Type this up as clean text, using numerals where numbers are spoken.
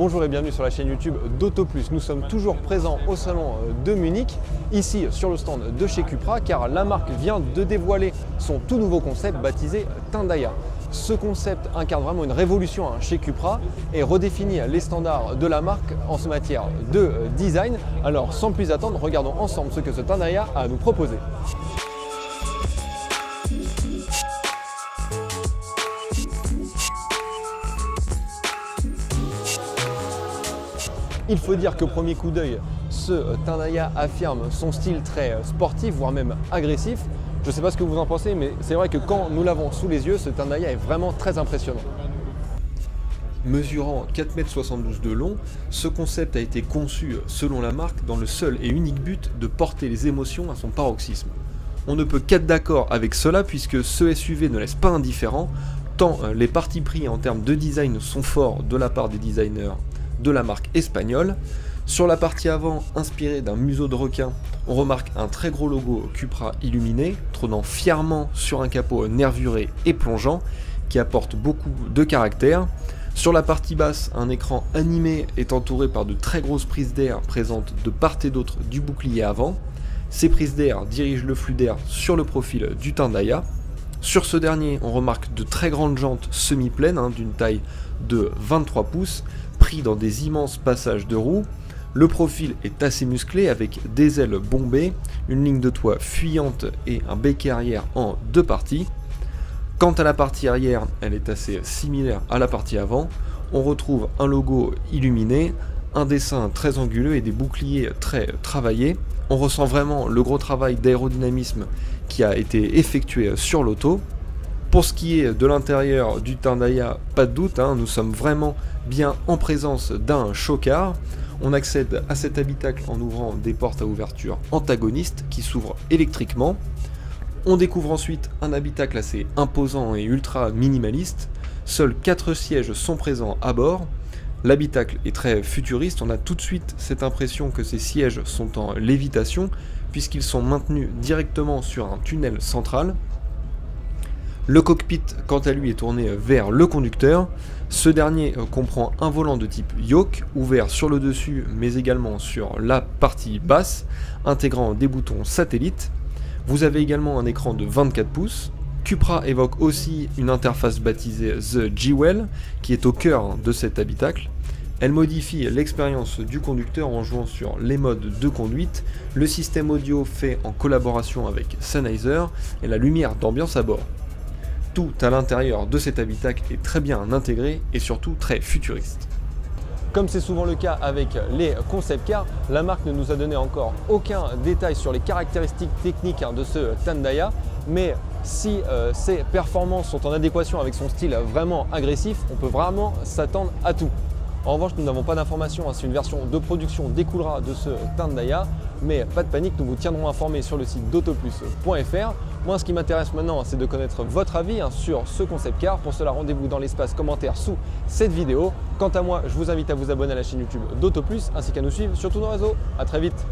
Bonjour et bienvenue sur la chaîne YouTube d'AutoPlus. Nous sommes toujours présents au salon de Munich, ici sur le stand de chez Cupra, car la marque vient de dévoiler son tout nouveau concept baptisé Tundaya. Ce concept incarne vraiment une révolution chez Cupra et redéfinit les standards de la marque en matière de design. Alors sans plus attendre, regardons ensemble ce que ce Tundaya a à nous proposer. Il faut dire qu'au premier coup d'œil, ce Tundaya affirme son style très sportif, voire même agressif. Je ne sais pas ce que vous en pensez, mais c'est vrai que quand nous l'avons sous les yeux, ce Tundaya est vraiment très impressionnant. Mesurant 4,72 m de long, ce concept a été conçu selon la marque dans le seul et unique but de porter les émotions à son paroxysme. On ne peut qu'être d'accord avec cela puisque ce SUV ne laisse pas indifférent, tant les partis pris en termes de design sont forts de la part des designers de la marque espagnole. Sur la partie avant, inspirée d'un museau de requin, on remarque un très gros logo Cupra illuminé, trônant fièrement sur un capot nervuré et plongeant, qui apporte beaucoup de caractère. Sur la partie basse, un écran animé est entouré par de très grosses prises d'air présentes de part et d'autre du bouclier avant. Ces prises d'air dirigent le flux d'air sur le profil du Tundaya. Sur ce dernier, on remarque de très grandes jantes semi-pleines d'une taille de 23 pouces, pris dans des immenses passages de roues. Le profil est assez musclé avec des ailes bombées, une ligne de toit fuyante et un becquet arrière en deux parties. Quant à la partie arrière, elle est assez similaire à la partie avant. On retrouve un logo illuminé, un dessin très anguleux et des boucliers très travaillés. On ressent vraiment le gros travail d'aérodynamisme qui a été effectué sur l'auto. Pour ce qui est de l'intérieur du Tundaya, pas de doute, nous sommes vraiment bien en présence d'un show-car. On accède à cet habitacle en ouvrant des portes à ouverture antagonistes qui s'ouvrent électriquement. On découvre ensuite un habitacle assez imposant et ultra minimaliste. Seuls 4 sièges sont présents à bord. L'habitacle est très futuriste, on a tout de suite cette impression que ces sièges sont en lévitation puisqu'ils sont maintenus directement sur un tunnel central. Le cockpit, quant à lui, est tourné vers le conducteur. Ce dernier comprend un volant de type yoke, ouvert sur le dessus mais également sur la partie basse, intégrant des boutons satellites. Vous avez également un écran de 24 pouces. Cupra évoque aussi une interface baptisée The Jewel, qui est au cœur de cet habitacle. Elle modifie l'expérience du conducteur en jouant sur les modes de conduite, le système audio fait en collaboration avec Sennheiser et la lumière d'ambiance à bord. Tout à l'intérieur de cet habitacle est très bien intégré et surtout très futuriste. Comme c'est souvent le cas avec les concept cars, la marque ne nous a donné encore aucun détail sur les caractéristiques techniques de ce Tundaya, mais si ses performances sont en adéquation avec son style vraiment agressif, on peut vraiment s'attendre à tout. En revanche, nous n'avons pas d'informations si une version de production découlera de ce Tundaya, mais pas de panique, nous vous tiendrons informés sur le site d'autoplus.fr. Moi, ce qui m'intéresse maintenant, c'est de connaître votre avis sur ce concept car. Pour cela, rendez-vous dans l'espace commentaire sous cette vidéo. Quant à moi, je vous invite à vous abonner à la chaîne YouTube d'AutoPlus ainsi qu'à nous suivre sur tous nos réseaux. À très vite.